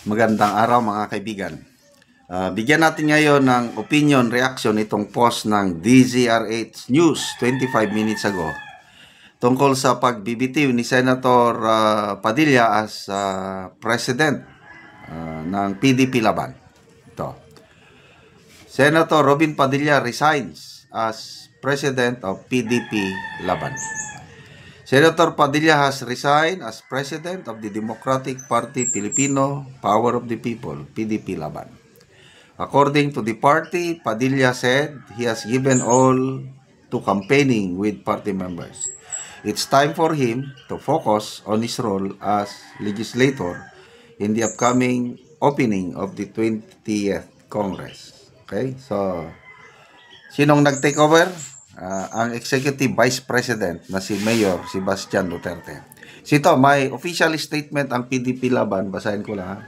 Magandang araw mga kaibigan. Bigyan natin ngayon ng opinion reaction itong post ng DZRH News 25 minutes ago tungkol sa pagbibitiw ni Senator Padilla as President ng PDP Laban. Ito. Senator Robin Padilla resigns as President of PDP Laban. Senator Padilla has resigned as President of the Democratic Party Filipino Power of the People, PDP Laban. According to the party, Padilla said he has given all to campaigning with party members. It's time for him to focus on his role as legislator in the upcoming opening of the 20th Congress. Okay, so sinong nag-take over? Ang Executive Vice President na si Mayor Sebastian Duterte. Sito, may official statement ang PDP Laban. Basahin ko lang.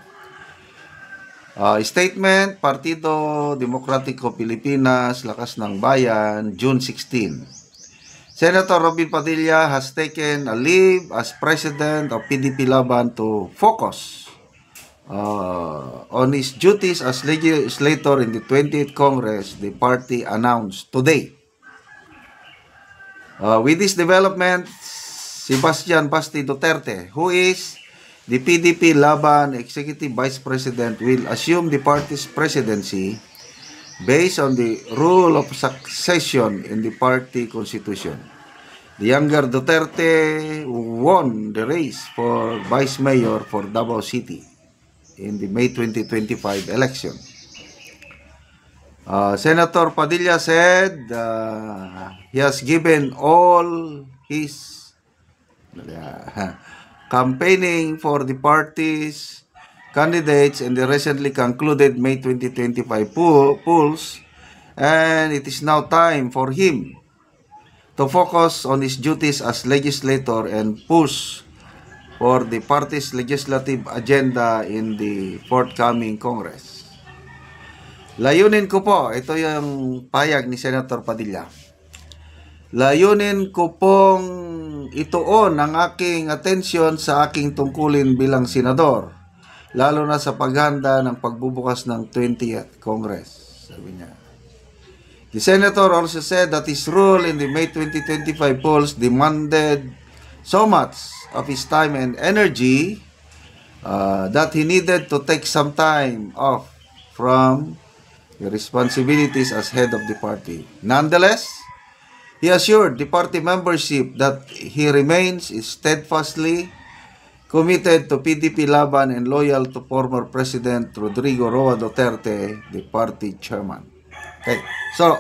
Statement, Partido Demokratiko Pilipinas, Lakas ng Bayan, June 16. Senator Robin Padilla has taken a leave as President of PDP Laban to focus on his duties as legislator in the 20th Congress, the party announced today. With this development, Sebastian Basti Duterte, who is the PDP Laban Executive Vice President, will assume the party's presidency based on the rule of succession in the party constitution. The younger Duterte won the race for Vice Mayor for Davao City in the May 2025 election. Senator Padilla said he has given all his campaigning for the party's candidates in the recently concluded May 2025 polls, and it is now time for him to focus on his duties as legislator and push for the party's legislative agenda in the forthcoming Congress. Layunin ko po, ito yung payag ni Senator Padilla. Layunin ko pong ituon ang aking atensyon sa aking tungkulin bilang senador, lalo na sa paghanda ng pagbubukas ng 20th Congress, sabi niya. The senator also said that his role in the May 2025 polls demanded so much of his time and energy that he needed to take some time off from the responsibilities as head of the party. Nonetheless, he assured the party membership that he remains steadfastly committed to PDP Laban and loyal to former President Rodrigo Roa Duterte, the party chairman. Okay, so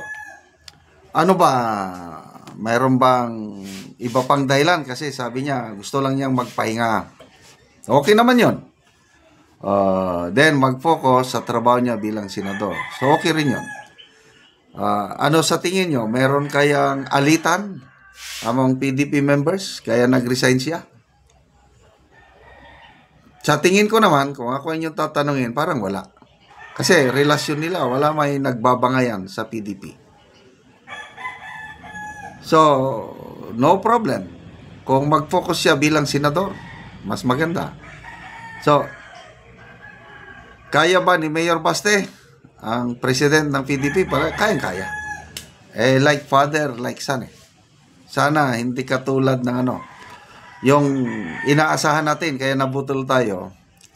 ano ba? Mayroon bang iba pang dahilan? Kasi sabi niya, gusto lang niyang magpahinga. Okay naman yon. Then mag-focus sa trabaho niya bilang senador. So okay rin yun. Ano sa tingin nyo? Meron kayang alitan among PDP members? Kaya nag-resign siya? Sa tingin ko naman, kung ako inyong tatanungin, parang wala. Kasi relasyon nila, wala may nagbabangayan sa PDP. So, no problem. Kung mag-focus siya bilang senador, mas maganda. So, kaya ba ni Mayor Baste, ang president ng PDP? Kayang-kaya. Like father, like son. Sana hindi katulad ng yung inaasahan natin, kaya nabutol tayo,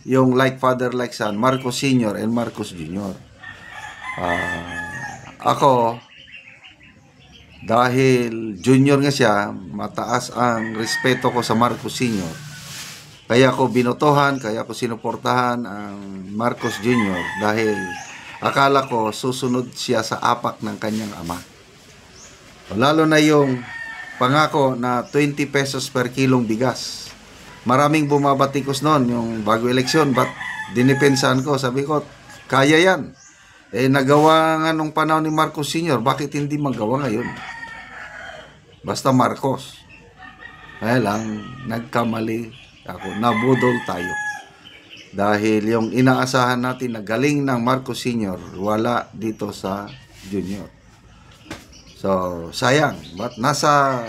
yung like father, like son, Marcos Sr. and Marcos Jr. Ako, dahil junior nga siya, mataas ang respeto ko sa Marcos Sr., kaya ko binotohan, kaya ko sinuportahan ang Marcos Jr. dahil akala ko susunod siya sa apak ng kanyang ama. Lalo na yung pangako na 20 pesos per kilong bigas. Maraming bumabatikos noon yung bago eleksyon, but dinipensahan ko, sabi ko, kaya yan. Nagawa nga nung panahon ni Marcos Sr., bakit hindi magawa ngayon? Basta Marcos. Kaya lang, nagkamali ako, nabudol tayo. Dahil yung inaasahan natin na galing ng Marcos Sr., wala dito sa Junior. So, sayang. But nasa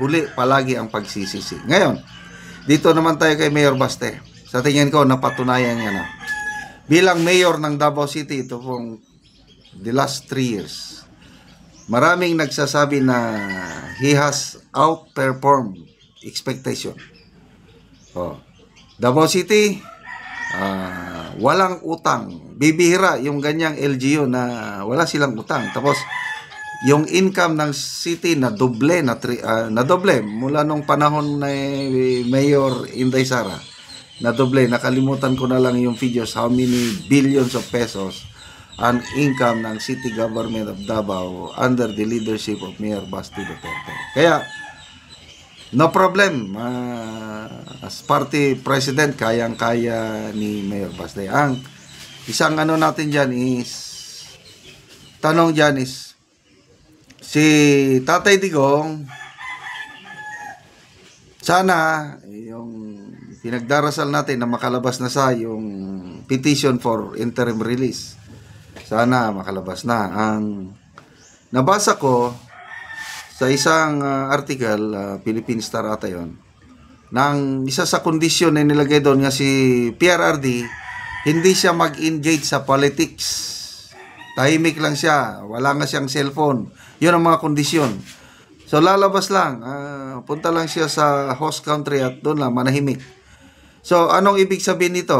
huli palagi ang pagsisisi. Ngayon, dito naman tayo kay Mayor Baste. Sa tingin ko, napatunayan niya na. bilang mayor ng Davao City, ito pong the last 3 years, maraming nagsasabi na he has outperformed expectation. Davao City, walang utang. Bibihira yung ganyang LGU na wala silang utang. Tapos, yung income ng city na doble, na doble mula nung panahon na Mayor Inday Sara. Na doble, nakalimutan ko na lang yung figures, how many billions of pesos ang income ng city government of Davao under the leadership of Mayor Basti Duterte. Kaya, no problem. As party president, kayang-kaya ni Mayor Basti. Ang isang ano natin dyan is, tanong dyan is, si Tatay Digong, sana yung pinagdarasal natin na makalabas na sa yung petition for interim release. Sana makalabas na. Ang nabasa ko sa isang article, Philippine Star ata yun, nang isa sa kondisyon na nilagay doon nga si PRRD, hindi siya mag-engage sa politics. Tahimik lang siya. Wala nga siyang cellphone. Yun ang mga kondisyon. So lalabas lang. Punta lang siya sa host country at doon lang manahimik. So anong ibig sabihin nito?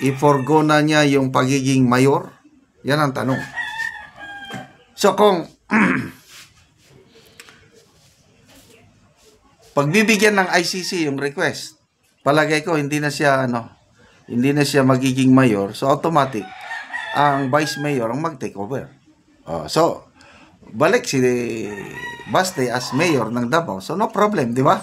I-forgo na niya yung pagiging mayor? Yan ang tanong. So kung pagbibigyan ng ICC yung request, palagay ko hindi na siya magiging mayor, so automatic ang vice mayor ang mag-take over. So balik si Basti as mayor ng Davao, so no problem, di ba?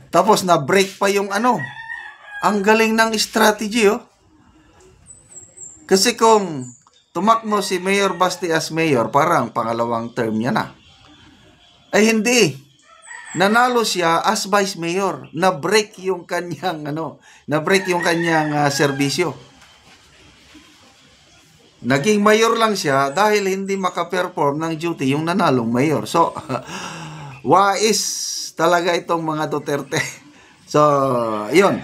Tapos na break pa yung ang galing ng strategy, kasi kung tumakbo si Mayor Basti as mayor, parang pangalawang term niya na, ay hindi. Nanalo siya as vice mayor. Na-break yung kanyang serbisyo. Naging mayor lang siya dahil hindi maka-perform ng duty yung nanalong mayor. So, wais talaga itong mga Duterte. So, yun.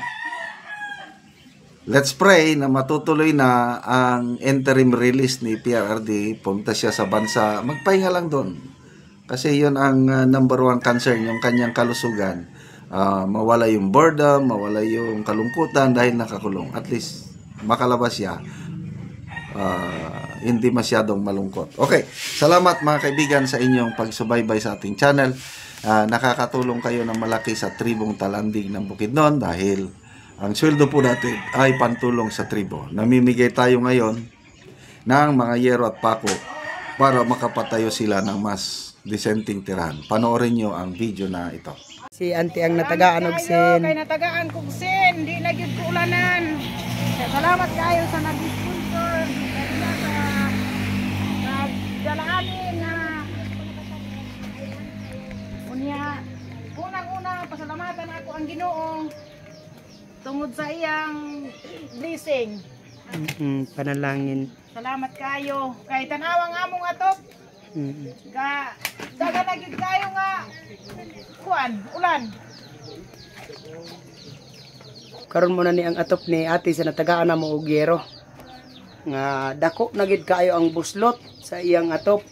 Let's pray na matutuloy na ang interim release ni PRRD. Punta siya sa bansa. Magpahinga lang doon. Kasi yun ang number 1 concern, yung kanyang kalusugan. Mawala yung boredom, mawala yung kalungkutan dahil nakakulong. At least, makalabas siya. Hindi masyadong malungkot. Okay, salamat mga kaibigan sa inyong pagsubaybay sa ating channel. Nakakatulong kayo ng malaki sa tribong Talanding ng Bukidnon dahil ang sweldo po natin ay pantulong sa tribo. Namimigay tayo ngayon ng mga yero at pako para makapatayo sila ng mas dissenting tirahan. Panoorin nyo ang video na ito. Si Auntie ang natagaan og sin. Kay natagaan kog sin, di na gyud ko ulanan. Salamat kayo sa nag-sponsor. Nagdalaanin na unya. Unang-una pasalamatan ako ang Ginoo tungod sa iyang blessing. Panalangin. Salamat kayo kay tanawang among atop. Daga na gyud kayo nga ulan. Karon mo na ni ang atop ni ate sa natagaan na mo og yero. Nga dako na gid kaayo ang buslot sa iyang atop.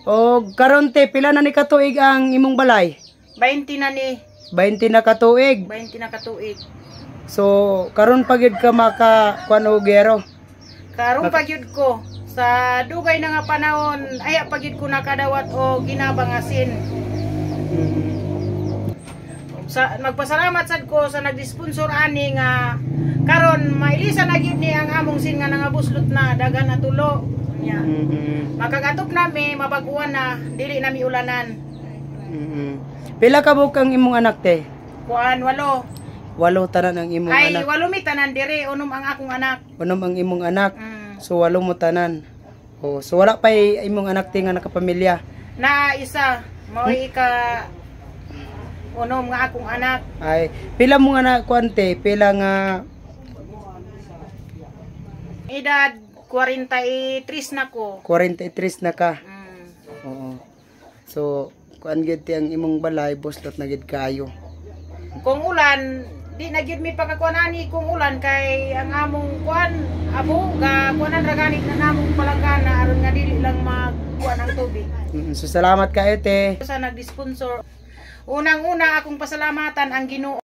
Og karon te pila na ni katuig ang imong balay? 20 na ni. 20 na katuig. 20 na katuig. So karon pa gid ka maka kuan og yero. Karon pa gyud ko sa dugay na nga panahon ay pagid ko nakadawat o ginabang asin. Sa magpasalamat sad ko sa nag-sponsor ani nga karon mailisa na gyud ni ang among sin nga nangabuslot na dagan na tulo nya. Makagatop nami mabaguan na dili nami ulanan. Pila ka buok ang imong anak te? Kuan 8. 8 tanan ang imong Ay, anak. Ay 8 mi tanan diri unom ang akong anak. Unom ang imong anak. So 8 mo tanan. Oh, so wala pa imong anak te nga nakapamilya. Na isa mao ika unom nga akong anak. Ay, pila mo nga na kuante, pila nga edad 43 na ko. 43 na ka. Oo. So, kuan gid ti ang imong balay, buslot na gid kaayo. Kung ulan, di na gyud mi pagkakuan ani kung ulan kay ang among kuan abo ga kuanan ra gani na namong palanggana aron nga dili lang magkuan ang tubig. So salamat kayo te. Sa nagdi-sponsor. Unang-una akong pasalamatan ang Ginoo